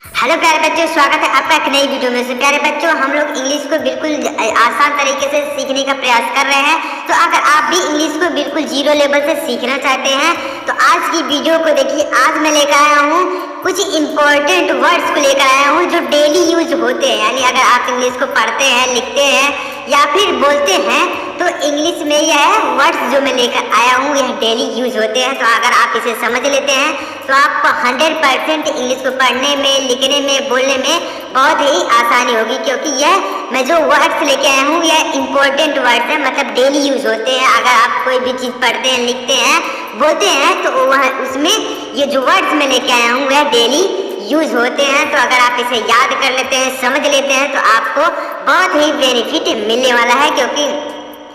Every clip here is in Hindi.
हेलो प्यारे बच्चों, स्वागत है आपका एक नई वीडियो में। से प्यारे बच्चों, हम लोग इंग्लिश को बिल्कुल आसान तरीके से सीखने का प्रयास कर रहे हैं। तो अगर आप भी इंग्लिश को बिल्कुल जीरो लेवल से सीखना चाहते हैं तो आज की वीडियो को देखिए। आज मैं लेकर आया हूँ कुछ इंपॉर्टेंट वर्ड्स को लेकर आया हूँ जो डेली यूज होते हैं। यानी अगर आप इंग्लिश को पढ़ते हैं, लिखते हैं या फिर बोलते हैं तो इंग्लिश में यह वर्ड्स जो मैं लेकर आया हूँ यह डेली यूज होते हैं। तो अगर आप इसे समझ लेते हैं तो आपको 100% इंग्लिश को पढ़ने में, लिखने में, बोलने में बहुत ही आसानी होगी, क्योंकि यह मैं जो वर्ड्स लेके आया हूँ यह इंपॉर्टेंट वर्ड्स है, मतलब डेली यूज होते हैं। अगर आप कोई भी चीज़ पढ़ते हैं, लिखते हैं, बोलते हैं तो वह उसमें ये जो वर्ड्स मैं लेके आया हूँ वह डेली यूज होते हैं। तो अगर आप इसे याद कर लेते हैं, समझ लेते हैं तो आपको बहुत ही बेनिफिट मिलने वाला है, क्योंकि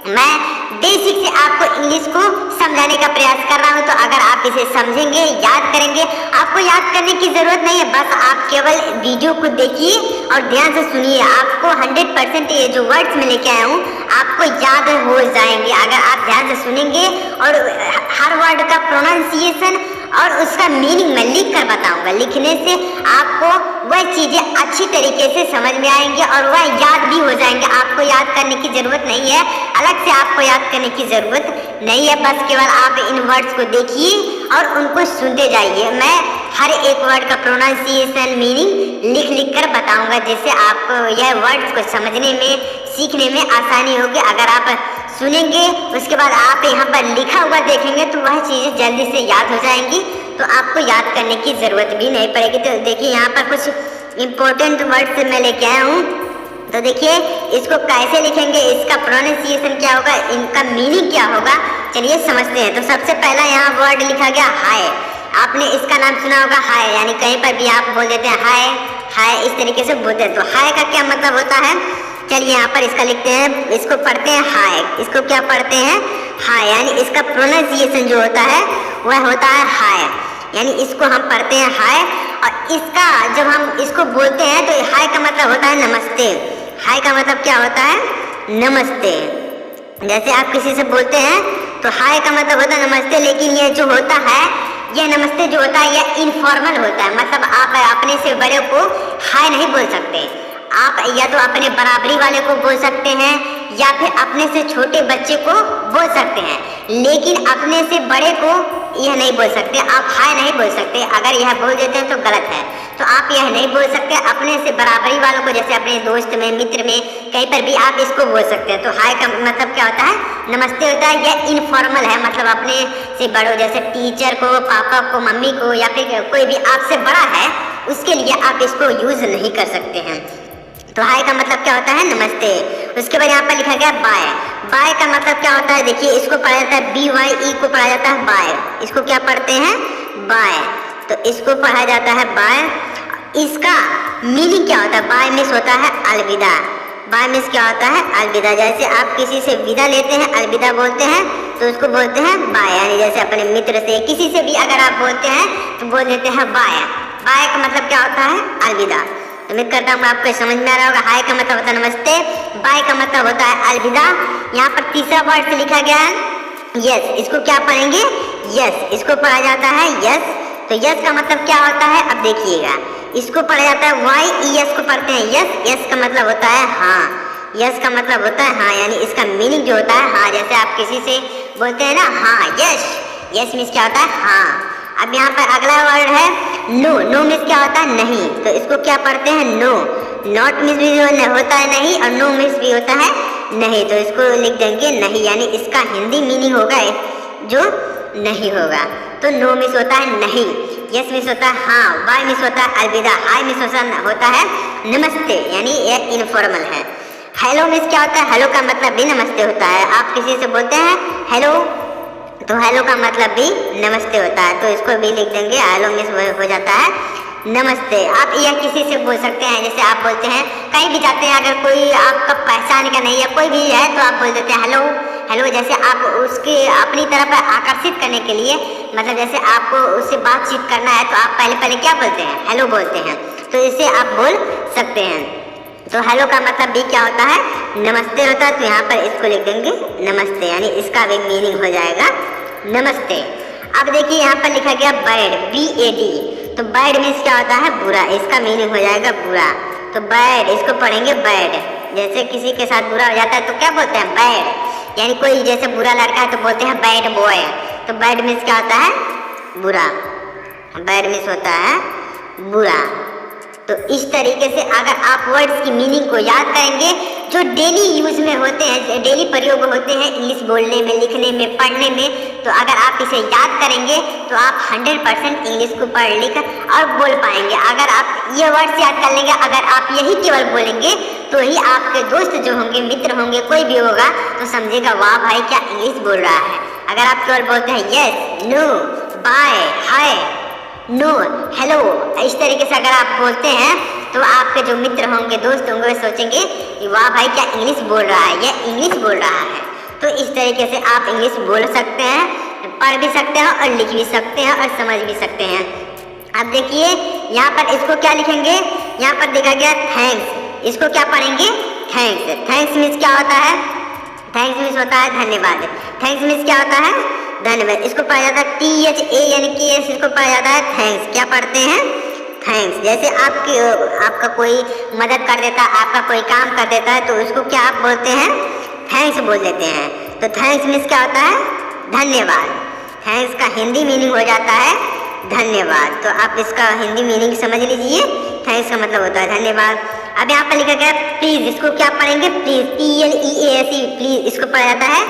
मैं बेसिक से आपको इंग्लिश को समझाने का प्रयास कर रहा हूं। तो अगर आप इसे समझेंगे, याद करेंगे, आपको याद करने की जरूरत नहीं है, बस आप केवल वीडियो को देखिए और ध्यान से सुनिए। आपको 100% ये जो वर्ड्स मैं लेके आया हूँ आपको याद हो जाएंगे अगर आप ध्यान से सुनेंगे। और हर वर्ड का प्रोनाउंसिएशन और उसका मीनिंग मैं लिख कर बताऊंगा। लिखने से आपको वह चीज़ें अच्छी तरीके से समझ में आएंगी और वह याद भी हो जाएंगे। आपको याद करने की ज़रूरत नहीं है, अलग से आपको याद करने की ज़रूरत नहीं है, बस केवल आप इन वर्ड्स को देखिए और उनको सुनते जाइए। मैं हर एक वर्ड का प्रोनाउंसिएशन, मीनिंग लिख कर बताऊंगा, जिससे आपको यह वर्ड्स को समझने में, सीखने में आसानी होगी। अगर आप सुनेंगे उसके बाद आप यहाँ पर लिखा हुआ देखेंगे तो वह चीज़ें जल्दी से याद हो जाएंगी, तो आपको याद करने की ज़रूरत भी नहीं पड़ेगी। तो देखिए यहाँ पर कुछ इंपॉर्टेंट वर्ड्स मैं लेके आया हूँ। तो देखिए इसको कैसे लिखेंगे, इसका प्रोनाउंसिएशन क्या होगा, इनका मीनिंग क्या होगा, चलिए समझते हैं। तो सबसे पहला यहाँ वर्ड लिखा गया हाय। आपने इसका नाम सुना होगा हाय, यानी कहीं पर भी आप बोल देते हैं हाय हाय, इस तरीके से बोलते हैं। तो हाय का क्या मतलब होता है, चलिए यहाँ पर इसका लिखते हैं, इसको पढ़ते हैं हाय। इसको क्या पढ़ते हैं, हाय, यानी इसका प्रोनाउंसिएशन जो होता है वह होता है हाय, यानी इसको हम पढ़ते हैं हाय। और इसका जब हम इसको बोलते हैं तो हाय का मतलब होता है नमस्ते। हाय का मतलब क्या होता है, नमस्ते। जैसे आप किसी से बोलते हैं तो हाय का मतलब होता है नमस्ते, लेकिन यह जो होता है, यह नमस्ते जो होता है यह इनफॉर्मल होता है। मतलब आप अपने से बड़े को हाय नहीं बोल सकते। आप या तो अपने बराबरी वाले को बोल सकते हैं या फिर अपने से छोटे बच्चे को बोल सकते हैं, लेकिन अपने से बड़े को यह नहीं बोल सकते। आप हाय नहीं बोल सकते, अगर यह बोल देते हैं तो गलत है। तो आप यह नहीं बोल सकते अपने से बराबरी वालों को, जैसे अपने दोस्त में, मित्र में, कहीं पर भी आप इसको बोल सकते हैं। तो हाय का मतलब क्या होता है, नमस्ते होता है। यह इनफॉर्मल है, मतलब अपने से बड़ों, जैसे टीचर को, पापा को, मम्मी को, या फिर कोई भी आपसे बड़ा है उसके लिए आप इसको यूज नहीं कर सकते हैं। तो हाय का मतलब क्या होता है, नमस्ते। उसके बाद यहाँ पर लिखा गया बाय। बाय का मतलब क्या होता है, देखिए इसको पढ़ा जाता है BYE को पढ़ा जाता है बाय। इसको क्या पढ़ते हैं, बाय। तो इसको पढ़ा जाता है बाय। इसका मीनिंग क्या होता है, बाय मीन्स होता है अलविदा। बाय मीन्स क्या होता है, अलविदा। जैसे आप किसी से विदा लेते हैं, अलविदा बोलते हैं, तो उसको बोलते हैं बाय। यानी जैसे अपने मित्र से, किसी से भी अगर आप बोलते हैं तो बोल देते हैं बाय। बाय का मतलब क्या होता है, अलविदा। तो मैं करता हूँ आपको समझ में आ रहा होगा। हाय का मतलब होता है नमस्ते, बाय का मतलब होता है अलविदा। यहाँ पर तीसरा वर्ड से लिखा गया है यस। इसको क्या पढ़ेंगे, यस। इसको पढ़ा जाता है यस। तो यस का मतलब क्या होता है, अब देखिएगा, इसको पढ़ा जाता है YES को पढ़ते हैं यस। यस का मतलब होता है हाँ। यस का मतलब होता है हाँ, यानी इसका मीनिंग जो होता है हाँ। जैसे आप किसी से बोलते हैं ना हाँ यस, यस मीन्स क्या होता है हाँ। अब यहाँ पर अगला वर्ड है नो। नो मीन्स क्या होता है नहीं। तो इसको क्या पढ़ते हैं, नो। नॉट मीन्स भी होता है नहीं, और नो मीन्स भी होता है नहीं। तो इसको लिख देंगे नहीं, यानी इसका हिंदी मीनिंग होगा जो नहीं होगा। तो नो मीन्स होता है नहीं, यस मीन्स होता है हाँ, बाय मीन्स होता है अलविदा, हाय मीन्स होता है नमस्ते, यानी यह इनफॉर्मल है। हेलो मीन्स क्या होता है, हेलो का मतलब भी नमस्ते होता है। आप किसी से बोलते हैं हेलो, तो हेलो का मतलब भी नमस्ते होता है। तो इसको भी लिख देंगे, हेलो मीन्स हो जाता है नमस्ते। आप यह किसी से बोल सकते हैं, जैसे आप बोलते हैं कहीं भी जाते हैं, अगर कोई आपका पहचान का नहीं है, कोई भी है, तो आप बोल देते हैं हेलो हेलो। जैसे आप उसके अपनी तरफ आकर्षित करने के लिए, मतलब जैसे आपको उससे बातचीत करना है तो आप पहले क्या बोलते हैं, हेलो बोलते हैं। तो इसे आप बोल सकते हैं। तो हेलो का मतलब भी क्या होता है, नमस्ते होता है। तो यहाँ पर इसको लिख देंगे नमस्ते, यानी इसका भी मीनिंग हो जाएगा नमस्ते। अब देखिए यहाँ पर लिखा गया बैड, BAD। तो बैड मीन्स क्या होता है? बुरा। इसका मीनिंग हो जाएगा बुरा। तो बैड, इसको पढ़ेंगे बैड। जैसे किसी के साथ बुरा हो जाता है तो क्या बोलते हैं? बैड। यानी कोई जैसे बुरा लड़का है तो बोलते हैं बैड बॉय। तो बैड मीन्स क्या होता है? बुरा। बैड मीन्स होता है बुरा। तो इस तरीके से अगर आप वर्ड्स की मीनिंग को याद करेंगे जो डेली यूज में होते हैं, डेली प्रयोग होते हैं इंग्लिश बोलने में, लिखने में, पढ़ने में, तो अगर आप इसे याद करेंगे तो आप 100% इंग्लिश को पढ़ लिख और बोल पाएंगे। अगर आप ये वर्ड्स याद कर लेंगे, अगर आप यही केवल बोलेंगे तो ही आपके दोस्त जो होंगे, मित्र होंगे, कोई भी होगा तो समझेगा वाह भाई क्या इंग्लिश बोल रहा है। अगर आप केवल बोलते हैं यस, नो, बाय, हाय, नो, हेलो, इस तरीके से अगर आप बोलते हैं तो आपके जो मित्र होंगे, दोस्त होंगे, वे सोचेंगे कि वाह भाई क्या इंग्लिश बोल रहा है, यह इंग्लिश बोल रहा है। तो इस तरीके से आप इंग्लिश बोल सकते हैं, पढ़ भी सकते हैं और लिख भी सकते हैं और समझ भी सकते हैं। अब देखिए यहाँ पर इसको क्या लिखेंगे? यहाँ पर देखा गया थैंक्स। इसको क्या पढ़ेंगे? थैंक्स। थैंक्स मीन्स क्या होता है? थैंक्स मीन्स होता है धन्यवाद। थैंक्स मीन्स क्या होता है? धन्यवाद। इसको पढ़ा जाता है THANKS। इसको पढ़ा जाता है थैंक्स। क्या पढ़ते हैं? थैंक्स। जैसे आपका कोई मदद कर देता है, आपका कोई काम कर देता है तो उसको क्या आप बोलते हैं? थैंक्स बोल देते हैं। तो थैंक्स मीन्स क्या होता है? धन्यवाद। थैंक्स का हिंदी मीनिंग हो जाता है धन्यवाद। तो आप इसका हिंदी मीनिंग समझ लीजिए। थैंक्स का मतलब होता है धन्यवाद। अब यहाँ पर लिखा गया प्लीज। इसको क्या पढ़ेंगे? Please, PLEASE, please. इसको पढ़ा जाता है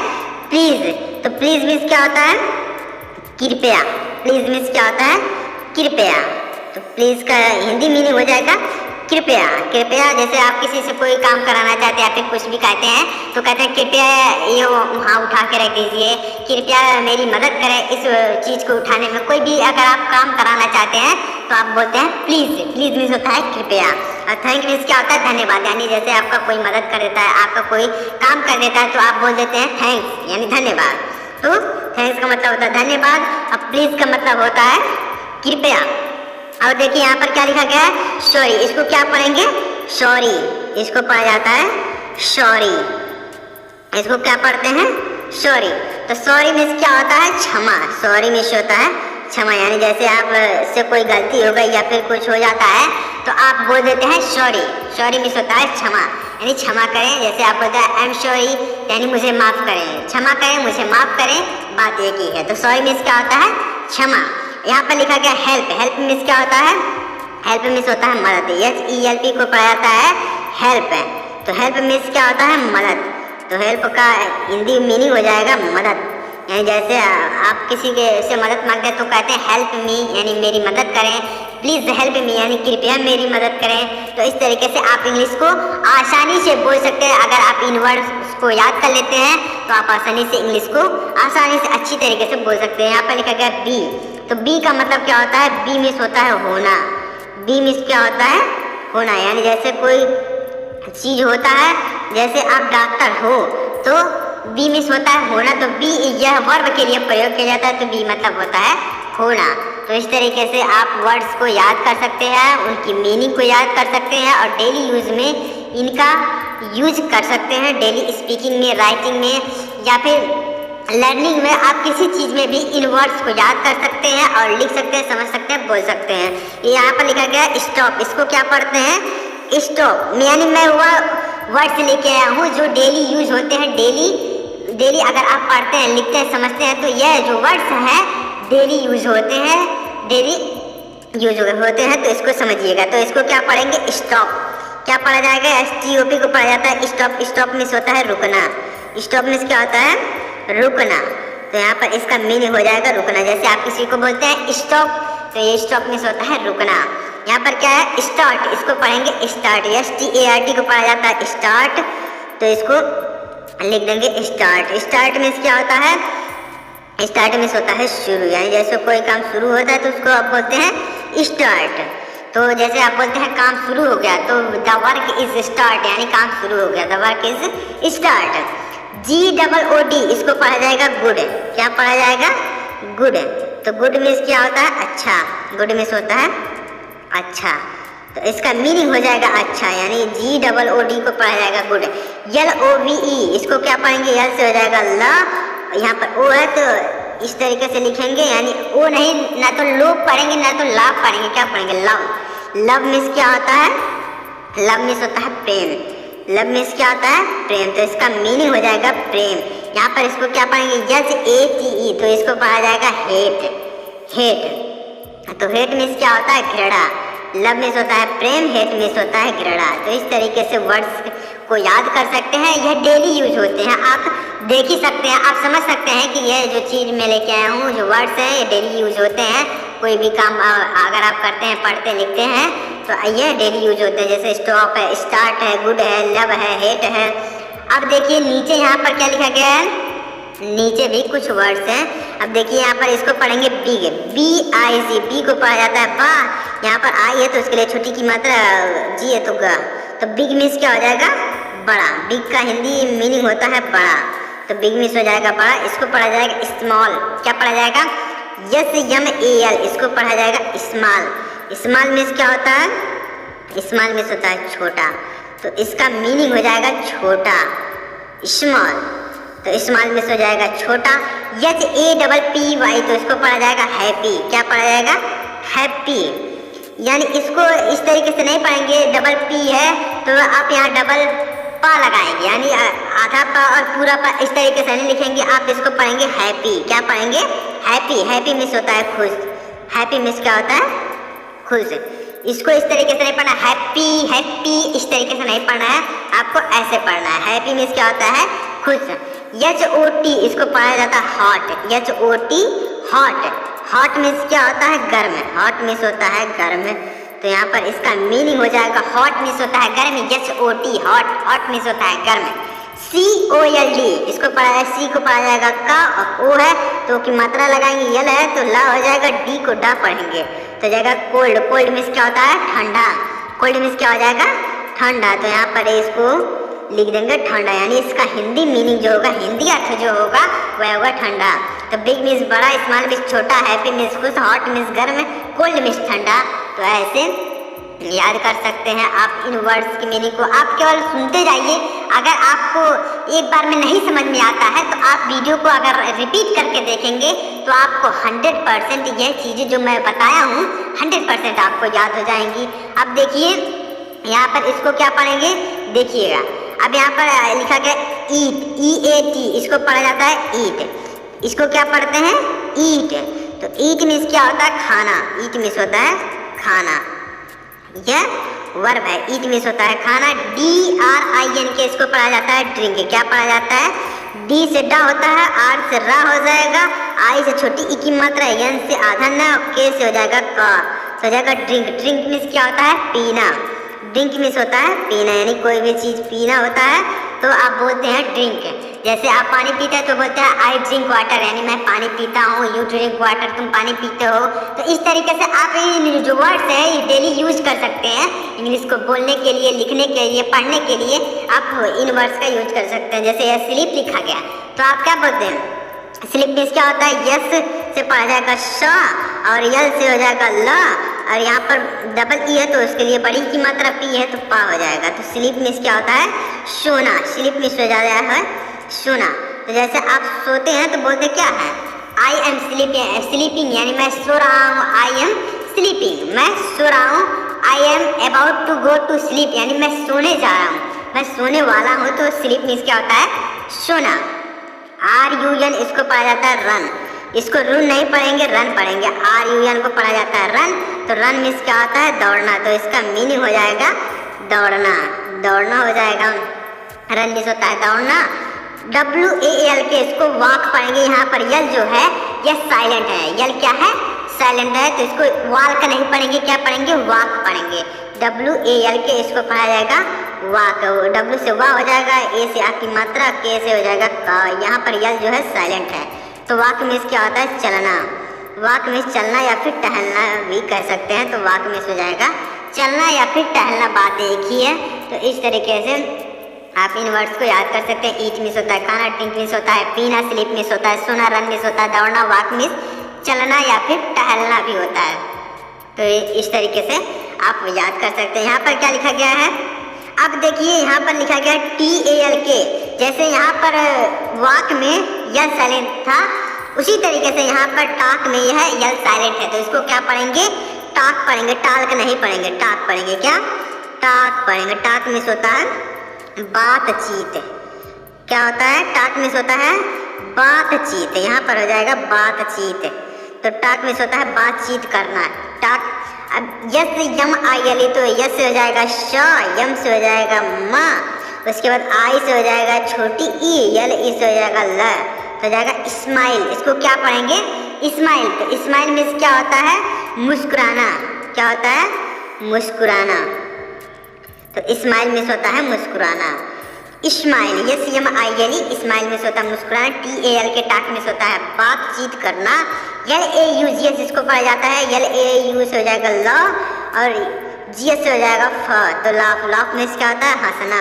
प्लीज। तो प्लीज मीन्स क्या होता है? कृपया। प्लीज मीन्स क्या होता है? कृपया। तो प्लीज का हिंदी मीनिंग हो जाएगा कृपया। कृपया जैसे आप किसी से कोई काम कराना चाहते हैं या फिर कुछ भी कहते हैं तो कहते हैं कृपया ये वहाँ उठा के रख दीजिए, कृपया मेरी मदद करें इस चीज़ को उठाने में। कोई भी अगर आप काम कराना चाहते हैं तो आप बोलते हैं प्लीज़। प्लीज़ मीन्स होता है कृपया। और थैंक मीन्स क्या होता है? धन्यवाद। यानी जैसे आपका कोई मदद कर देता है, आपका कोई काम कर देता है तो आप बोल देते हैं थैंक्स, यानी धन्यवाद। तो थैंक्स का मतलब होता है धन्यवाद। अब प्लीज़ का मतलब होता है कृपया। और देखिए यहाँ पर क्या लिखा गया है? सॉरी। इसको क्या पढ़ेंगे? सॉरी। इसको पढ़ा जाता है सॉरी। इसको क्या पढ़ते हैं? सॉरी। तो सॉरी मीन्स क्या होता है? क्षमा। सॉरी मीन्स होता है क्षमा। यानी जैसे आप से कोई गलती हो गई या फिर कुछ हो जाता है तो आप बोल देते हैं सॉरी। सॉरी मीन्स होता है क्षमा, यानी क्षमा करें। जैसे आप बोलते हैं आई एम सॉरी, यानी मुझे माफ़ करें, क्षमा करें, मुझे माफ़ करें, बात एक ही है। तो सॉरी मीन्स क्या होता है? क्षमा। यहाँ पर लिखा गया हेल्प। हेल्प मीन्स क्या होता है? हेल्प मीन्स होता है मदद। HELP को पढ़ा जाता है हेल्प। तो हेल्प मीन्स क्या होता है? मदद। तो हेल्प का हिंदी मीनिंग हो जाएगा मदद। यानी जैसे आप किसी के से मदद मांगते हैं तो कहते हैं हेल्प मी, यानी मेरी मदद करें। प्लीज़ हेल्प मी, यानी कृपया मेरी मदद करें। तो इस तरीके से आप इंग्लिश को आसानी से बोल सकते हैं। अगर आप इन वर्ड्स को याद कर लेते हैं तो आप आसानी से इंग्लिश को आसानी से अच्छी तरीके से बोल सकते हैं। यहाँ पर लिखा गया बी। तो बी का मतलब क्या होता है? बी मीन्स होता है होना। बी मीन्स क्या होता है? होना। यानी जैसे कोई चीज़ होता है, जैसे आप डॉक्टर हो तो बी मीन्स होता है होना। तो बी यह वर्ब के लिए प्रयोग किया जाता है। तो बी मतलब होता है होना। तो इस तरीके से आप वर्ड्स को याद कर सकते हैं, उनकी मीनिंग को याद कर सकते हैं और डेली यूज़ में इनका यूज कर सकते हैं। डेली स्पीकिंग में, राइटिंग में या फिर लर्निंग में आप किसी चीज़ में भी इन वर्ड्स को याद कर सकते हैं और लिख सकते हैं, समझ सकते हैं, बोल सकते हैं। ये यहाँ पर लिखा गया स्टॉप। इसको क्या पढ़ते हैं? स्टॉप। यानी मैं वह वर्ड्स लेके आया हूँ जो डेली यूज होते हैं। डेली अगर आप पढ़ते हैं, लिखते हैं, समझते हैं तो यह जो वर्ड्स हैं डेली यूज होते हैं, डेली यूज होते हैं। तो इसको समझिएगा। तो इसको क्या पढ़ेंगे? स्टॉप। क्या पढ़ा जाएगा? STOP को पढ़ा जाता है स्टॉप। स्टॉप मीन्स होता है रुकना। स्टॉप मीन्स क्या होता है? रुकना। तो यहाँ पर इसका मीनिंग हो जाएगा रुकना। जैसे आप किसी को बोलते हैं स्टॉप, तो ये स्टॉप मीन्स होता है रुकना। यहाँ पर क्या है? स्टार्ट। इसको पढ़ेंगे स्टार्ट। START को पढ़ा जाता है स्टार्ट। तो इसको लिख देंगे स्टार्ट। स्टार्ट मीन्स क्या होता है? स्टार्ट मीन्स होता है शुरू। यानी जैसे कोई काम शुरू होता है तो उसको आप बोलते हैं स्टार्ट। तो जैसे आप बोलते हैं काम शुरू हो गया तो द वर्क इज स्टार्ट, यानी काम शुरू हो गया, the work is start. GOOD। इसको पढ़ा जाएगा गुड। क्या पढ़ा जाएगा? गुड। तो गुड मीन्स क्या होता है? अच्छा। गुड मीन्स होता है अच्छा। तो इसका मीनिंग हो जाएगा अच्छा, यानी GOOD को पढ़ा जाएगा गुड। LOVE। इसको क्या पढ़ेंगे? यल से हो जाएगा ल। यहाँ पर ओ है तो इस तरीके से लिखेंगे, यानी ओ नहीं, ना तो लोग पढ़ेंगे ना तो लाभ पढ़ेंगे, क्या पढ़ेंगे, लव। लव मीन्स क्या होता है, लव मीन्स होता है प्रेम। लव मीन्स क्या होता है, प्रेम। तो इसका मीनिंग हो जाएगा प्रेम। यहाँ पर इसको क्या पढ़ेंगे, HATE, तो इसको पढ़ा जाएगा हेट। हेट, तो हेट मीन्स क्या होता है, घृणा। लव मीन्स होता है प्रेम, हेट मीन्स होता है घृणा। तो इस तरीके से वर्ड्स को याद कर सकते हैं, यह डेली यूज होते हैं, आप देख ही सकते हैं, आप समझ सकते हैं कि यह जो चीज़ मैं लेके आया हूँ, जो वर्ड्स हैं, ये डेली यूज होते हैं। कोई भी काम अगर आप करते हैं, पढ़ते लिखते हैं, तो ये डेली यूज होते हैं। जैसे स्टॉप है, स्टार्ट है, गुड है, लव है, हेट है। अब देखिए नीचे यहाँ पर क्या लिखा गया है, नीचे भी कुछ वर्ड्स हैं। अब देखिए यहाँ पर इसको पढ़ेंगे बिग, BIG, बी को पढ़ा जाता है बा। यहाँ पर आई है तो उसके लिए छोटी की मात्रा, जी है तो गा। तो बिग मीन्स क्या हो जाएगा, बड़ा। बिग का हिंदी मीनिंग होता है बड़ा, तो बिग मीन्स हो जाएगा बड़ा। इसको पढ़ा जाएगा स्मॉल, क्या पढ़ा जाएगा, SMAL, इसको पढ़ा जाएगा स्मॉल। स्मॉल मीन्स क्या होता है, स्मॉल मीन्स होता है छोटा, तो इसका मीनिंग हो जाएगा छोटा, स्मॉल। तो स्मॉल मीन्स हो जाएगा छोटा। HAPPY, तो इसको पढ़ा जाएगा हैप्पी, क्या पढ़ा जाएगा, हैप्पी। यानी इसको इस तरीके से नहीं पढ़ेंगे, डबल P है तो आप यहाँ डबल पा लगाएंगे, यानी आधा पा और पूरा पा, इस तरीके से नहीं लिखेंगे, आप इसको पढ़ेंगे हैप्पी। क्या पढ़ेंगे, हैप्पी। हैप्पी मीन्स होता है खुश। हैप्पी मीन्स क्या होता है, खुश। इसको इस तरीके से नहीं पढ़ना, हैप्पी हैप्पी इस तरीके से नहीं पढ़ना है, आपको ऐसे पढ़ना है। हैप्पी मीन्स क्या होता है, खुश। HOT, इसको पढ़ा जाता है hot, HOT, hot. Hot means क्या होता है, गर्म। हॉट मीन्स होता है गर्म, तो यहाँ पर इसका मीनिंग हो जाएगा, हॉट मीन्स होता है गर्म, HOT, हॉट। हॉट मीन्स होता है गर्म। COLD, इसको पढ़ा जाए, C को पढ़ा जाएगा का, और O है तो की मात्रा लगाएंगे, यल है तो ला हो जाएगा, D को डा पढ़ेंगे तो जाएगा कोल्ड। कोल्ड मीन्स क्या होता है, ठंडा। कोल्ड मीन्स क्या हो जाएगा, ठंडा। तो यहाँ पर इसको लिख देंगे ठंडा, यानी इसका हिंदी मीनिंग जो होगा, हिंदी अर्थ जो होगा वह होगा ठंडा। तो बिग मीन्स बड़ा, स्मॉल मीन्स छोटा, हैप्पी मीन्स खुश, हॉट मीन्स गर्म, कोल्ड मीन्स ठंडा। तो ऐसे याद कर सकते हैं आप इन वर्ड्स की मीनिंग को। आप केवल सुनते जाइए, अगर आपको एक बार में नहीं समझ में आता है तो आप वीडियो को अगर रिपीट करके देखेंगे तो आपको 100% यह चीज़ें जो मैं बताया हूँ 100% आपको याद हो जाएंगी। अब देखिए यहाँ पर इसको क्या पढ़ेंगे, देखिएगा। अब यहाँ पर लिखा गया ईट, EAT, इसको पढ़ा जाता है ईट। इसको क्या पढ़ते हैं, ईट। तो ईट मीन्स क्या होता है, खाना। ईट मीन्स होता है खाना, यह वर्ब है। ईट मीन्स होता है खाना। DRINK, इसको पढ़ा जाता है ड्रिंक, क्या पढ़ा जाता है, D से डा होता है, R से रा हो जाएगा, I से छोटी ई की मात्रा, N से आधा ना, K से हो जाएगा का, तो हो जाएगा ड्रिंक। ड्रिंक मीन्स क्या होता है, पीना। ड्रिंक मीन्स होता है पीना, यानी कोई भी चीज़ पीना होता है तो आप बोलते हैं ड्रिंक। जैसे आप पानी पीते हैं तो बोलते हैं आई ड्रिंक वाटर, यानी मैं पानी पीता हूँ, यू ड्रिंक वाटर, तुम पानी पीते हो। तो इस तरीके से आप इन जो वर्ड्स हैं ये डेली यूज कर सकते हैं, इंग्लिश को बोलने के लिए, लिखने के लिए, पढ़ने के लिए आप इन वर्ड्स का यूज कर सकते हैं। जैसे यह स्लीप लिखा गया तो आप क्या बोलते हैं, स्लीप मीन्स क्या होता है, यस से पढ़ा जाएगा श और यल से हो जाएगा ल, और यहाँ पर डबल ई है तो उसके लिए बड़ी की मात्रा पी है तो पा हो जाएगा। तो स्लीप मीन्स क्या होता है, सोना। स्लीप मीन्स हो जाता है सोना। तो जैसे आप सोते हैं तो बोलते क्या है, आई एम स्लीपिंग, यानी मैं सो रहा हूँ, आई एम स्लीपिंग, मैं सो रहा हूँ। I am about to go to sleep, यानी मैं सोने जा रहा हूँ, मैं सोने वाला हूँ। तो स्लीप मीन्स क्या होता है, सोना। RUN, इसको पढ़ा जाता है रन। इसको रुन नहीं पढ़ेंगे, रन पढ़ेंगे। RUN को पढ़ा जाता है रन। तो रन मीन्स क्या होता है, दौड़ना। तो इसका मीनिंग हो जाएगा दौड़ना, दौड़ना हो जाएगा। रन मीन्स होता है दौड़ना। WALK, इसको वॉक पढ़ेंगे। यहाँ पर यल जो है यह साइलेंट है, यल क्या है, साइलेंट है। तो इसको वाल का नहीं पढ़ेंगे, क्या पढ़ेंगे, वॉक पढ़ेंगे। WALK, इसको पढ़ा जाएगा वाक। W से वाह हो जाएगा, A से आ की मात्रा, K से हो जाएगा का। यहाँ पर यल जो है साइलेंट है। तो वाक मीन्स क्या होता है, चलना। वाक मीन्स चलना या फिर टहलना भी कह सकते हैं। तो वाक मीन्स हो जाएगा चलना या फिर टहलना, बात एक ही है। तो इस तरीके से आप इन वर्ड्स को याद कर सकते हैं। ईट मीन्स होता है खाना, ड्रिंक मीन्स होता है पीना, स्लीप मीन्स होता है सोना, रन मीन्स होता है दौड़ना, वाक मीन्स चलना या फिर टहलना भी होता है। तो इस तरीके से आप याद कर सकते हैं। यहाँ पर क्या लिखा गया है, अब देखिए यहाँ पर लिखा गया TALK। जैसे यहाँ पर वाक में यह साइलेंट था उसी तरीके से यहाँ पर टाक में यह यल साइलेंट है, तो इसको क्या पढ़ेंगे, टाक पढ़ेंगे, टाल्क नहीं पढ़ेंगे, टाक पढ़ेंगे। क्या, टाक पढ़ेंगे। टाक में होता है बातचीत। क्या होता है, टाक में होता है बातचीत, यहाँ पर हो जाएगा बातचीत। तो टाक में होता है बातचीत करना, टाक। अब यस यम आई एल, तो यस से हो जाएगा श, यम से हो जाएगा मा, उसके बाद आई से हो जाएगा छोटी ई, यल ई से हो जाएगा ल, तो हो जाएगा स्माइल। इसको क्या पढ़ेंगे, स्माइल। तो स्माइल मीन्स क्या होता है, मुस्कुराना। क्या होता है, मुस्कुराना। तो स्माइल मीन्स होता है मुस्कुराना। Smile, yes Yama I L, smile में होता है मुस्कुराना। टी ए एल के टाक में होता है बातचीत करना। यल ए यू जी एस इसको पढ़ा जाता है, यल ए यू से हो जाएगा ल, और जी एस से हो जाएगा फ। तो लाफ, लाफ में क्या होता है, हंसना।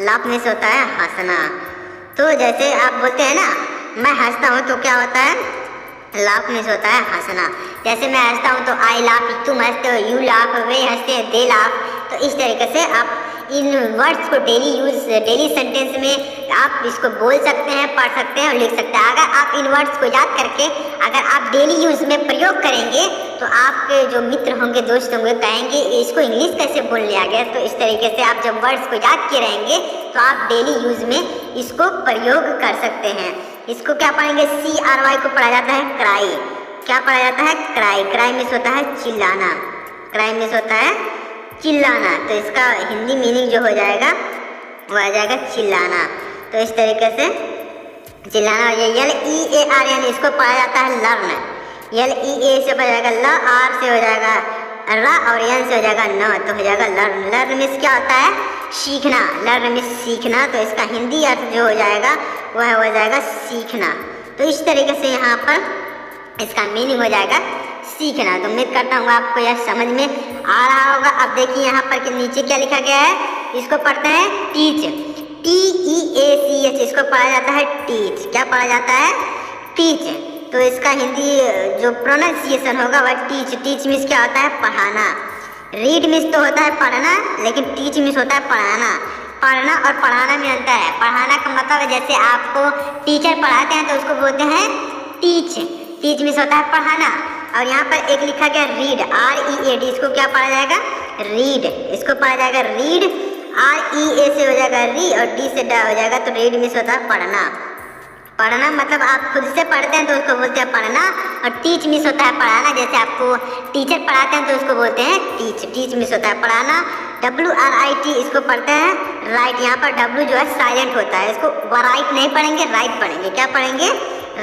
लाफ में होता है हंसना। तो जैसे आप बोलते हैं ना, मैं हंसता हूँ, तो क्या होता है, लाफ में होता है हंसना। जैसे मैं हंसता हूँ तो आई लाफ, तुम हंसते हो यू लाफ, वे हंसते हैं दे लाफ। तो इस तरीके से आप इन वर्ड्स को डेली सेंटेंस में आप इसको बोल सकते हैं, पढ़ सकते हैं और लिख सकते हैं। अगर आप इन वर्ड्स को याद करके अगर आप डेली यूज़ में प्रयोग करेंगे तो आपके जो मित्र होंगे, दोस्त होंगे, कहेंगे इसको इंग्लिश कैसे बोल लिया गया। तो इस तरीके से आप जब वर्ड्स को याद किए रहेंगे तो आप डेली यूज़ में इसको प्रयोग कर सकते हैं। इसको क्या पढ़ेंगे, CRY को पढ़ा जाता है क्राई। क्या पढ़ा जाता है, क्राई। क्राई में होता है चिल्लाना। क्राई में होता है चिल्लाना। तो इसका हिंदी मीनिंग जो हो जाएगा वो आ जाएगा चिल्लाना। तो इस तरीके से चिल्लाना। यल ई ए आर एन, इसको पढ़ा जाता है लर्न। यल ई ए से पढ़ा जाएगा ल, आर से हो जाएगा र, और एन से हो जाएगा न, तो हो जाएगा लर्न। लर्न मीन्स क्या होता है, सीखना। लर्न मीन्स सीखना। तो इसका हिंदी अर्थ जो हो जाएगा वह हो जाएगा सीखना। तो इस तरीके से यहाँ पर इसका मीनिंग हो जाएगा सीखना। तो उम्मीद करता हूँ आपको यह समझ में आ रहा होगा। अब देखिए यहाँ पर कि नीचे क्या लिखा गया है, इसको पढ़ते हैं टीच। TEACH, इसको पढ़ा जाता है टीच। क्या पढ़ा जाता है, टीच। तो इसका हिंदी जो प्रोनाउंसिएशन होगा वह टीच। टीच मीन्स क्या होता है, पढ़ाना। रीड मीन्स तो होता है पढ़ना, लेकिन टीच मीन्स होता है पढ़ाना। पढ़ना और पढ़ाना में अंतर है। पढ़ाना का मतलब है जैसे आपको टीचर पढ़ाते हैं तो उसको बोलते हैं टीच। टीच मीन्स होता है पढ़ाना। और यहाँ पर एक लिखा गया रीड, READ, इसको क्या पढ़ा जाएगा, रीड। इसको पढ़ा जाएगा रीड। REA से हो जाएगा री, और D से डा हो जाएगा, तो रीड मीन्स होता है पढ़ना। पढ़ना मतलब आप खुद से पढ़ते हैं तो उसको बोलते हैं पढ़ना। और टीच मीन्स होता है पढ़ाना। जैसे आपको टीचर पढ़ाते हैं तो उसको बोलते हैं टीच। टीच मीन्स होता है पढ़ाना। WRIT, इसको पढ़ते हैं राइट। यहाँ पर W जो है साइलेंट होता है, इसको राइट नहीं पढ़ेंगे, राइट पढ़ेंगे। क्या पढ़ेंगे,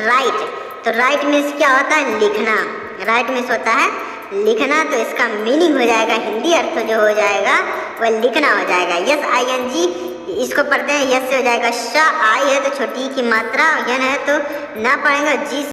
राइट। तो राइट मीन्स क्या होता है, लिखना। राइट मीन्स होता है लिखना। तो इसका मीनिंग हो जाएगा, हिंदी अर्थ जो हो जाएगा वह लिखना हो जाएगा। SING, इसको पढ़ते हैं, यस से हो जाएगा श, आई है तो छोटी की मात्रा, यन है तो ना पढ़ेंगे, जी